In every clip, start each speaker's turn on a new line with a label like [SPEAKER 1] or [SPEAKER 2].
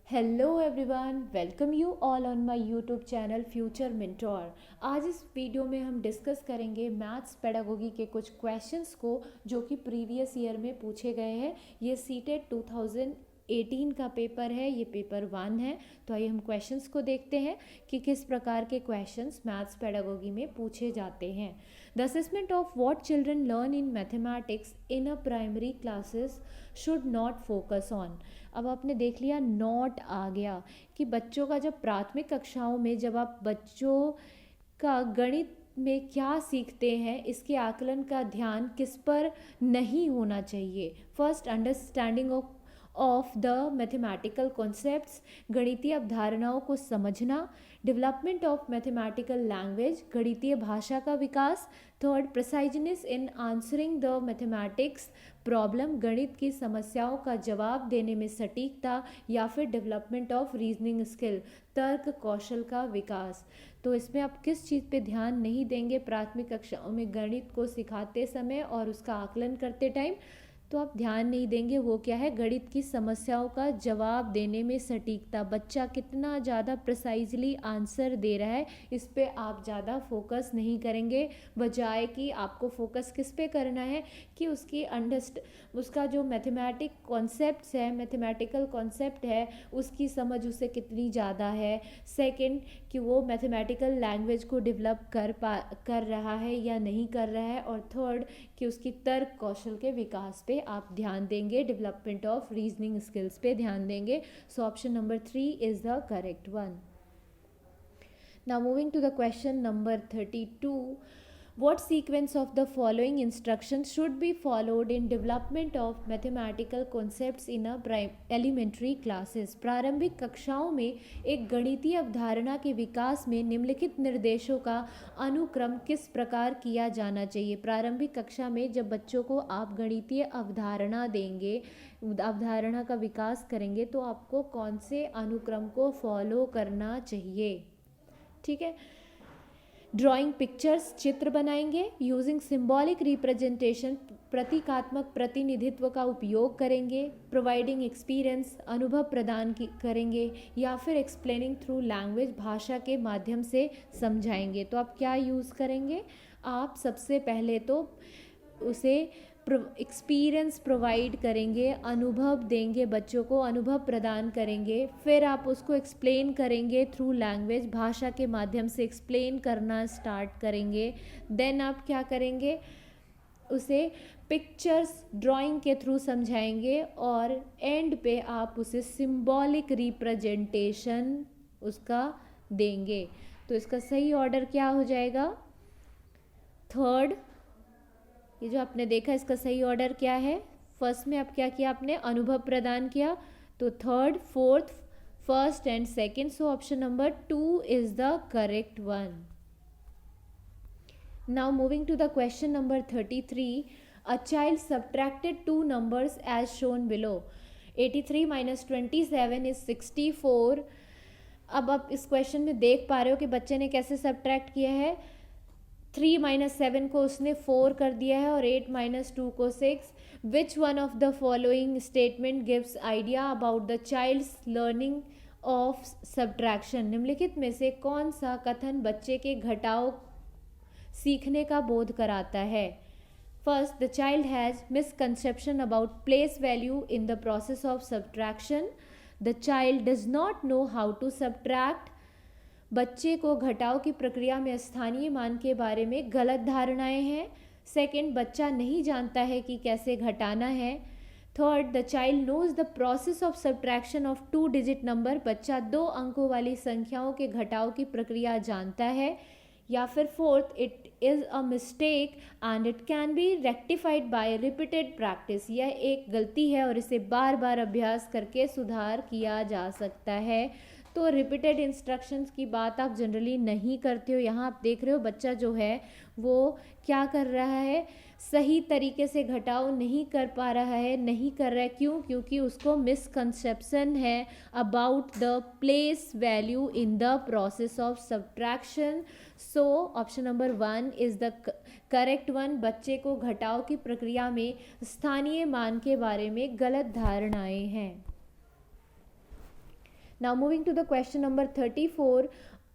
[SPEAKER 1] Hello everyone, welcome you all on my YouTube channel future mentor. आज इस video में हम डिस्कस करेंगे मैथ्स पेडागोगी के कुछ क्वेश्चंस को जो कि प्रीवियस ईयर में पूछे गए हैं। ये सीटेट 2018 का पेपर है, ये पेपर 1 है। तो आइए हम क्वेश्चंस को देखते हैं कि किस प्रकार के क्वेश्चंस मैथ्स पेडागोगी में पूछे जाते हैं। The assessment of what children learn in mathematics in a primary classes should not focus on. अब आपने देख लिया नॉट आ गया कि बच्चों का जब प्राथमिक कक्षाओं में जब आप बच्चों का गणित में क्या सीखते हैं इसके आकलन का ध्यान किस पर नहीं होना चाहिए। First, understanding of the mathematical concepts, गणितीय अवधारणाओं को समझना। डेवलपमेंट ऑफ मैथमेटिकल लैंग्वेज, गणितीय भाषा का विकास। Third, preciseness in answering the mathematics problem, गणित की समस्याओं का जवाब देने में सटीकता। या फिर डेवलपमेंट ऑफ रीजनिंग स्किल, तर्क कौशल का विकास। तो इसमें आप किस चीज़ पे ध्यान नहीं देंगे प्राथमिक कक्षाओं में गणित को सिखाते समय और उसका आकलन करते टाइम? तो आप ध्यान नहीं देंगे, वो क्या है, गणित की समस्याओं का जवाब देने में सटीकता। बच्चा कितना ज़्यादा प्रिसाइजली आंसर दे रहा है इस पे आप ज़्यादा फोकस नहीं करेंगे, बजाय कि आपको फोकस किस पे करना है कि उसका जो मैथमेटिक कॉन्सेप्ट्स है, मैथमेटिकल कॉन्सेप्ट है, उसकी समझ उसे कितनी ज़्यादा है। सेकंड, कि वो मैथमेटिकल लैंग्वेज को डेवलप कर रहा है या नहीं कर रहा है। और थर्ड, कि उसकी तर्क कौशल के विकास पे आप ध्यान देंगे, डेवलपमेंट ऑफ रीजनिंग स्किल्स पे ध्यान देंगे। सो option number 3 is the correct one. Now moving to the question number 32, what sequence of the following instructions should be followed in development of mathematical concepts in a elementary classes? प्रारंभिक कक्षाओं में एक गणितीय अवधारणा के विकास में निम्नलिखित निर्देशों का अनुक्रम किस प्रकार किया जाना चाहिए। प्रारंभिक कक्षा में जब बच्चों को आप गणितीय अवधारणा देंगे, अवधारणा का विकास करेंगे, तो आपको कौन से अनुक्रम को फॉलो करना चाहिए। ठीक है। ड्राइंग पिक्चर्स, चित्र बनाएंगे। यूजिंग सिंबॉलिक रिप्रेजेंटेशन, प्रतीकात्मक प्रतिनिधित्व का उपयोग करेंगे। प्रोवाइडिंग एक्सपीरियंस, अनुभव प्रदान करेंगे। या फिर एक्सप्लेनिंग थ्रू लैंग्वेज, भाषा के माध्यम से समझाएंगे। तो आप क्या यूज़ करेंगे? आप सबसे पहले तो उसे एक्सपीरियंस प्रोवाइड करेंगे, अनुभव देंगे, बच्चों को अनुभव प्रदान करेंगे। फिर आप उसको एक्सप्लेन करेंगे थ्रू लैंग्वेज, भाषा के माध्यम से एक्सप्लेन करना स्टार्ट करेंगे। देन आप क्या करेंगे? उसे पिक्चर्स, ड्राइंग के थ्रू समझाएंगे। और एंड पे आप उसे सिंबॉलिक रिप्रेजेंटेशन उसका देंगे। तो इसका सही ऑर्डर क्या हो जाएगा? थर्ड। ये जो आपने देखा इसका सही ऑर्डर क्या है? फर्स्ट में आप क्या किया? आपने अनुभव प्रदान किया। तो third, fourth, first and second. So option number 2 is the correct one. Now moving to the question number 33, a child subtracted two numbers as shown below. 83 minus 27 is 64। अब आप इस क्वेश्चन में देख पा रहे हो कि बच्चे ने कैसे सब्ट्रैक्ट किया है। 3 माइनस 7 को उसने 4 कर दिया है और 8 माइनस 2 को 6। Which one of the following statement gives idea about the child's learning of subtraction? निम्नलिखित में से कौन सा कथन बच्चे के घटाव सीखने का बोध कराता है? First, the child has misconception about place value in the process of subtraction. The child does not know how to subtract. बच्चे को घटाव की प्रक्रिया में स्थानीय मान के बारे में गलत धारणाएं हैं। सेकंड, बच्चा नहीं जानता है कि कैसे घटाना है। Third, the child knows the process of subtraction of 2 digit number. बच्चा 2 अंकों वाली संख्याओं के घटाव की प्रक्रिया जानता है। या फिर fourth, it is a mistake and it can be rectified by repeated practice. यह एक गलती है और इसे बार बार अभ्यास करके सुधार किया जा सकता है। तो रिपीटेड इंस्ट्रक्शंस की बात आप जनरली नहीं करते हो। यहाँ आप देख रहे हो बच्चा जो है वो क्या कर रहा है, सही तरीके से घटाव नहीं कर पा रहा है, नहीं कर रहा है। क्यों? क्योंकि उसको मिसकंसेप्शन है about the place value in the process of subtraction. So option number 1 is the correct one. बच्चे को घटाव की प्रक्रिया में स्थानीय मान के बारे में गलत धारणाएं हैं। Now moving to the question number 34,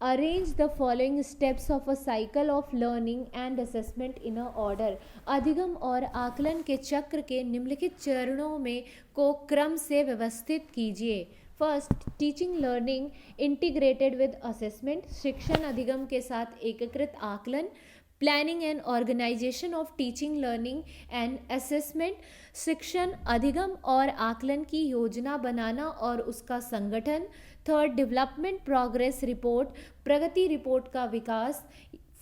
[SPEAKER 1] arrange the following steps of a cycle of learning and assessment in a order. अधिगम और आकलन के चक्र के निम्नलिखित चरणों में को क्रम से व्यवस्थित कीजिए. First, teaching learning integrated with assessment, शिक्षण अधिगम के साथ एकीकृत आकलन. Planning and organization of teaching learning and assessment, शिक्षण अधिगम और आकलन की योजना बनाना और उसका संगठन. थर्ड, डेवलपमेंट प्रोग्रेस रिपोर्ट, प्रगति रिपोर्ट का विकास.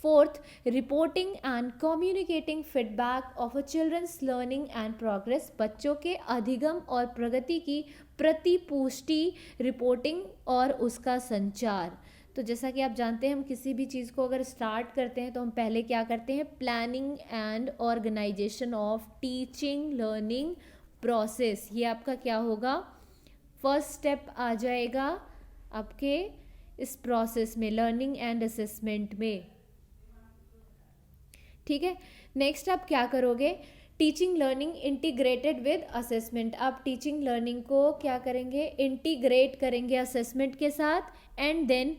[SPEAKER 1] Fourth, reporting and communicating feedback of a children's learning and progress, बच्चों के अधिगम और प्रगति की प्रतिपुष्टि, रिपोर्टिंग और उसका संचार. तो जैसा कि आप जानते हैं, हम किसी भी चीज़ को अगर स्टार्ट करते हैं तो हम पहले क्या करते हैं, planning and organization of teaching learning process. ये आपका क्या होगा, फर्स्ट स्टेप आ जाएगा आपके इस प्रोसेस में, लर्निंग एंड असेसमेंट में. ठीक है. नेक्स्ट आप क्या करोगे, teaching learning integrated with assessment. आप टीचिंग लर्निंग को क्या करेंगे, इंटीग्रेट करेंगे असेसमेंट के साथ. And then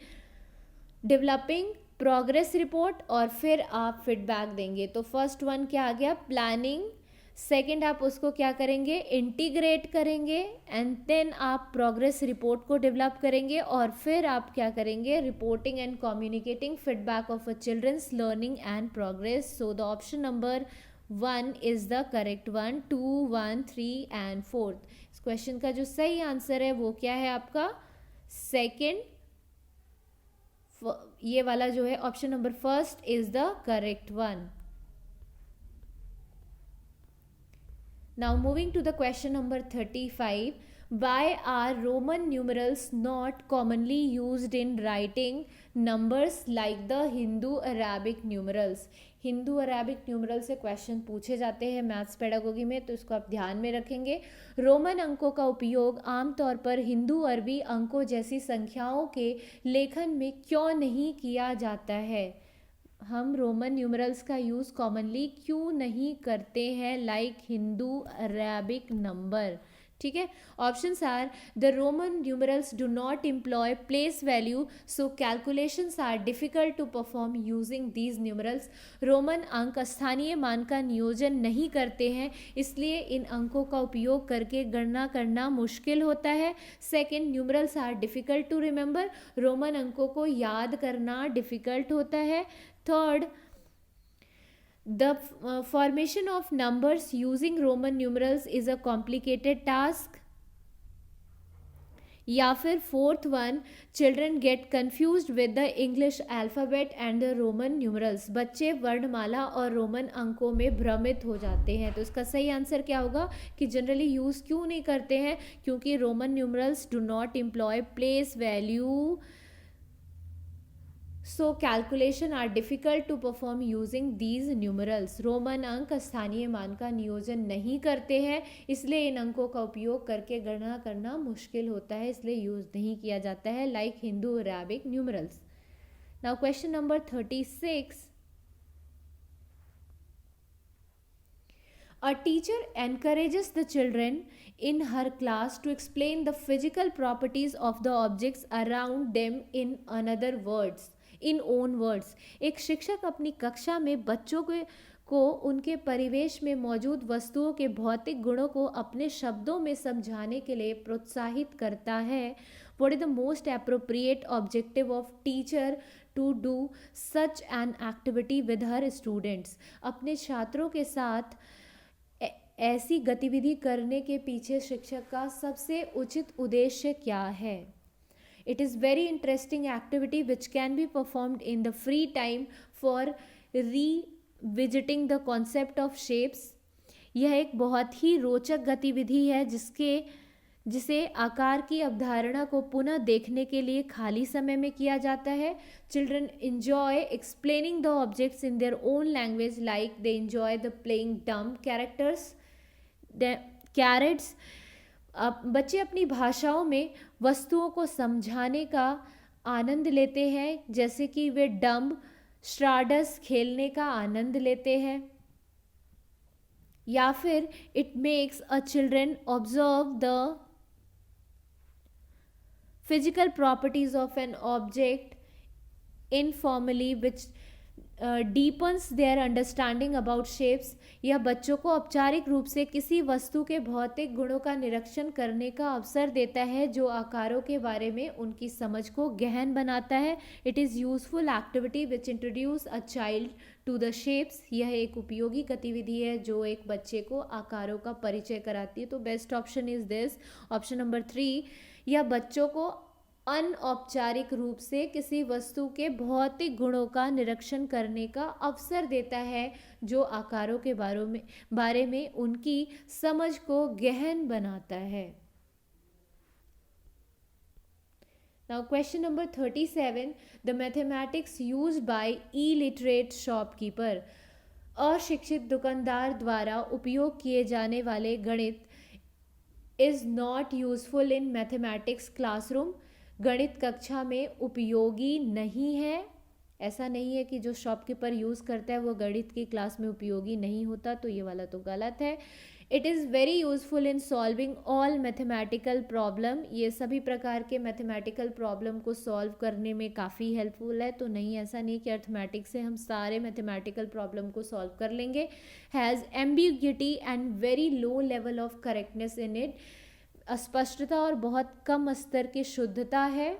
[SPEAKER 1] developing progress report, और फिर आप फीडबैक देंगे. तो फर्स्ट वन क्या आ गया, प्लानिंग. सेकंड आप उसको क्या करेंगे, इंटीग्रेट करेंगे. एंड देन आप प्रोग्रेस रिपोर्ट को डेवलप करेंगे. और फिर आप क्या करेंगे, reporting and communicating feedback of a children's learning and progress. So the option number 1 is the correct one. 2, 1, 3 and 4. इस क्वेश्चन का जो सही आंसर है वो क्या है आपका, सेकेंड. ये वाला जो है option number first is the correct one. Now moving to the question number 35, why are Roman numerals not commonly used in writing numbers like the Hindu-Arabic numerals? Hindu-Arabic numeral से क्वेश्चन पूछे जाते हैं maths pedagogy में, तो इसको आप ध्यान में रखेंगे. रोमन अंकों का उपयोग आमतौर पर हिंदू अरबी अंकों जैसी संख्याओं के लेखन में क्यों नहीं किया जाता है? हम रोमन न्यूमरल्स का यूज़ कॉमनली क्यों नहीं करते हैं, लाइक हिंदू अरेबिक नंबर. ठीक है. Options are, the Roman numerals do not employ place value, so calculations are difficult to perform using these numerals. Roman अंक स्थानीय मान का नियोजन नहीं करते हैं, इसलिए इन अंकों का उपयोग करके गणना करना मुश्किल होता है. Second, numerals are difficult to remember, Roman अंकों को याद करना डिफिकल्ट होता है. Third, the formation of numbers using Roman numerals is a complicated task. या फिर fourth one, children gate confused with the English alphabet and the Roman numerals, बच्चे वर्णमाला और रोमन अंकों में भ्रमित हो जाते हैं. तो इसका सही आंसर क्या होगा कि जनरली यूज़ क्यों नहीं करते हैं, क्योंकि Roman numerals do not employ place value, so calculation are difficult to perform using these numerals. Roman अंक स्थानीय मान का नियोजन नहीं करते हैं, इसलिए इन अंकों का उपयोग करके गणना करना मुश्किल होता है, इसलिए यूज़ नहीं किया जाता है, like Hindu Arabic numerals. Now question number 36. A teacher encourages the children in her class to explain the physical properties of the objects around them in another words. In own words. एक शिक्षक अपनी कक्षा में बच्चों को उनके परिवेश में मौजूद वस्तुओं के भौतिक गुणों को अपने शब्दों में समझाने के लिए प्रोत्साहित करता है. What is the most appropriate objective of teacher to do such an activity with her students? अपने छात्रों के साथ ऐसी गतिविधि करने के पीछे शिक्षक का सबसे उचित उद्देश्य क्या है? It is very interesting activity which can be performed in the free time for revisiting the concept of shapes. यह एक बहुत ही रोचक गतिविधि है जिसे आकार की अवधारणा को पुनः देखने के लिए खाली समय में किया जाता है. Children enjoy explaining the objects in their own language, like they enjoy the playing dumb characters, the carrots. बच्चे अपनी भाषाओं में वस्तुओं को समझाने का आनंद लेते हैं, जैसे कि वे डम्ब स्ट्राडस खेलने का आनंद लेते हैं. या फिर it makes a children observe the physical properties of an object informally which deepens their understanding about shapes। यह बच्चों को औपचारिक रूप से किसी वस्तु के भौतिक गुणों का निरीक्षण करने का अवसर देता है जो आकारों के बारे में उनकी समझ को गहन बनाता है। It is useful activity which introduce a child to the shapes. यह एक उपयोगी गतिविधि है जो एक बच्चे को आकारों का परिचय कराती है। तो best option is this, option number 3। यह बच्चों को अनौपचारिक रूप से किसी वस्तु के भौतिक गुणों का निरीक्षण करने का अवसर देता है जो आकारों के बारे में उनकी समझ को गहन बनाता है। Now question number 37, the mathematics used by illiterate shopkeeper। अशिक्षित दुकानदार द्वारा उपयोग किए जाने वाले गणित is not useful in mathematics classroom। गणित कक्षा में उपयोगी नहीं है। ऐसा नहीं है कि जो शॉपकीपर यूज़ करता है वो गणित की क्लास में उपयोगी नहीं होता, तो ये वाला तो गलत है। It is very useful in solving all mathematical problem. ये सभी प्रकार के मैथमेटिकल प्रॉब्लम को सॉल्व करने में काफ़ी हेल्पफुल है। तो नहीं, ऐसा नहीं कि अर्थमेटिक्स से हम सारे मैथमेटिकल प्रॉब्लम को सॉल्व कर लेंगे। Has ambiguity and very low level of correctness in it. अस्पष्टता और बहुत कम स्तर की शुद्धता है।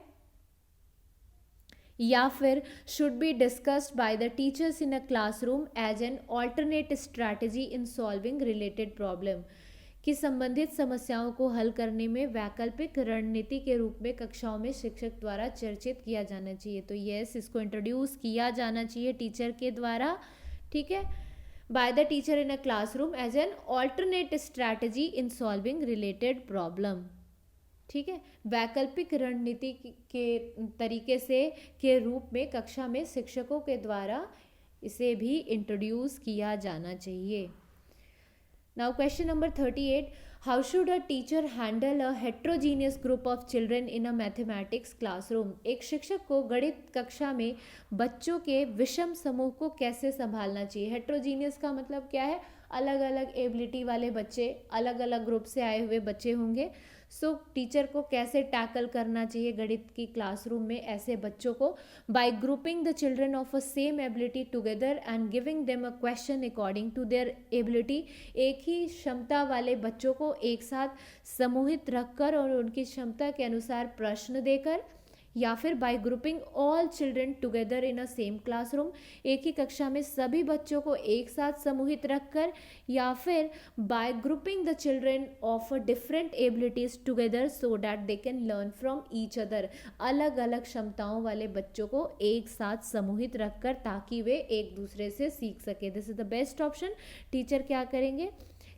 [SPEAKER 1] या फिर should be discussed by the teachers in a classroom as an alternate strategy in solving related problem. कि संबंधित समस्याओं को हल करने में वैकल्पिक रणनीति के रूप में कक्षाओं में शिक्षक द्वारा चर्चित किया जाना चाहिए। तो यस, इसको इंट्रोड्यूस किया जाना चाहिए टीचर के द्वारा, ठीक है, by the teacher in a classroom as an alternate strategy in solving related problem। ठीक है, वैकल्पिक रणनीति के तरीके से के रूप में कक्षा में शिक्षकों के द्वारा इसे भी इंट्रोड्यूस किया जाना चाहिए। Now question number 38, how should a teacher handle a heterogeneous group of children in a mathematics classroom. एक शिक्षक को गणित कक्षा में बच्चों के विषम समूह को कैसे संभालना चाहिए। हेट्रोजीनियस का मतलब क्या है, अलग अलग एबिलिटी वाले बच्चे, अलग अलग ग्रुप से आए हुए बच्चे होंगे। सो टीचर को कैसे टैकल करना चाहिए गणित की क्लासरूम में ऐसे बच्चों को। By grouping the children of a same ability together and giving them a question according to their ability. एक ही क्षमता वाले बच्चों को एक साथ समूहित रखकर और उनकी क्षमता के अनुसार प्रश्न देकर, या फिर bye grouping all children together in a same classroom. एक ही कक्षा में सभी बच्चों को एक साथ समूहित रखकर, या फिर bye grouping the children of a different abilities together so that they can learn from each other. अलग अलग क्षमताओं वाले बच्चों को एक साथ समूहित रखकर ताकि वे एक दूसरे से सीख सके। This is the best option. Teacher क्या करेंगे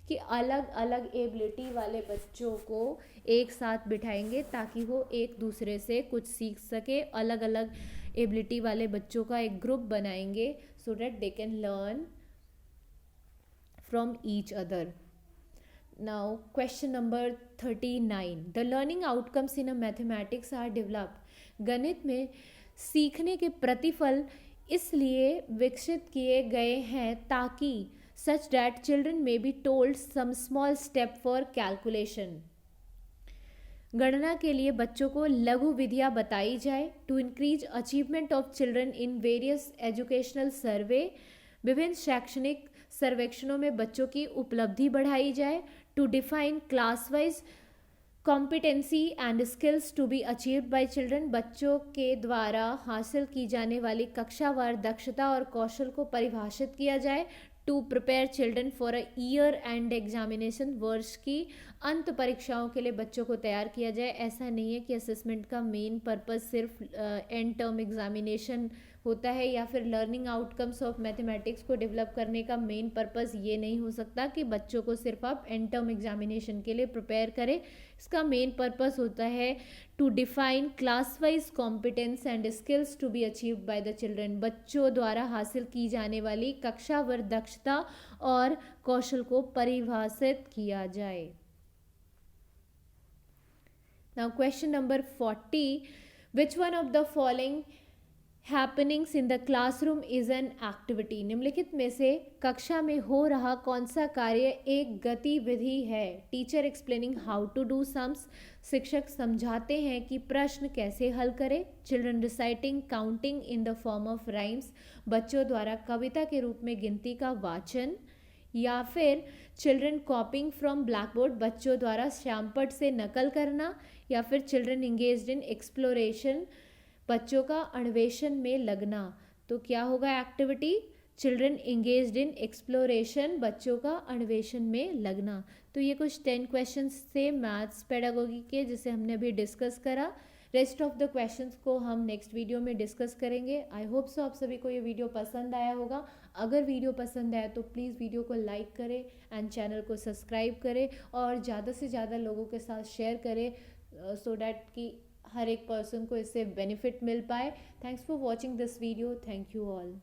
[SPEAKER 1] कि अलग अलग एबिलिटी वाले बच्चों को एक साथ बिठाएंगे ताकि वो एक दूसरे से कुछ सीख सके। अलग अलग एबिलिटी वाले बच्चों का एक ग्रुप बनाएंगे so that they can learn from each other. Now question number 39, the learning outcomes in a mathematics are developed. गणित में सीखने के प्रतिफल इसलिए विकसित किए गए हैं ताकि such that children may be told some small step for calculation। गणना के लिए बच्चों को लघु विधियां बताई जाए। To increase achievement of children in various educational survey. विभिन्न शैक्षणिक सर्वेक्षणों में बच्चों की उपलब्धि बढ़ाई जाए। To define class wise competency and skills to be achieved by children. बच्चों के द्वारा हासिल की जाने वाली कक्षावार दक्षता और कौशल को परिभाषित किया जाए। To prepare children for a year end examination. वर्ष की अंत परीक्षाओं के लिए बच्चों को तैयार किया जाए। ऐसा नहीं है कि असेसमेंट का मेन पर्पस सिर्फ एंड टर्म एग्जामिनेशन होता है, या फिर लर्निंग आउटकम्स ऑफ मैथमेटिक्स को डेवलप करने का मेन पर्पस ये नहीं हो सकता कि बच्चों को सिर्फ आप एंड टर्म एग्जामिनेशन के लिए प्रिपेयर करें। इसका मेन पर्पस होता है to define class wise competence and skills to be achieved by the children. बच्चों द्वारा हासिल की जाने वाली कक्षावर दक्षता और कौशल को परिभाषित किया जाए। Now question number 40, which one of the following happenings in the classroom is an activity. निम्नलिखित में से कक्षा में हो रहा कौन सा कार्य एक गतिविधि है? Teacher explaining how to do sums. शिक्षक समझाते हैं कि प्रश्न कैसे हल करें। Children reciting counting in the form of rhymes. बच्चों द्वारा कविता के रूप में गिनती का वाचन। या फिर चिल्ड्रन कॉपिंग फ्रॉम ब्लैक बोर्ड, बच्चों द्वारा श्यामपट्ट से नकल करना। या फिर चिल्ड्रन इंगेज्ड इन एक्सप्लोरेशन, बच्चों का अन्वेषण में लगना। तो क्या होगा एक्टिविटी? चिल्ड्रन इंगेज्ड इन एक्सप्लोरेशन, बच्चों का अन्वेषण में लगना। तो ये कुछ 10 क्वेश्चंस थे मैथ्स पेडागोगी के जिसे हमने अभी डिस्कस करा। रेस्ट ऑफ द क्वेश्चंस को हम नेक्स्ट वीडियो में डिस्कस करेंगे। आई होप सो आप सभी को ये वीडियो पसंद आया होगा। अगर वीडियो पसंद आया तो प्लीज़ वीडियो को लाइक करें एंड चैनल को सब्सक्राइब करें और ज़्यादा से ज़्यादा लोगों के साथ शेयर करें सो डैट कि हर एक पर्सन को इससे बेनिफिट मिल पाए। Thanks for watching this video. Thank you all.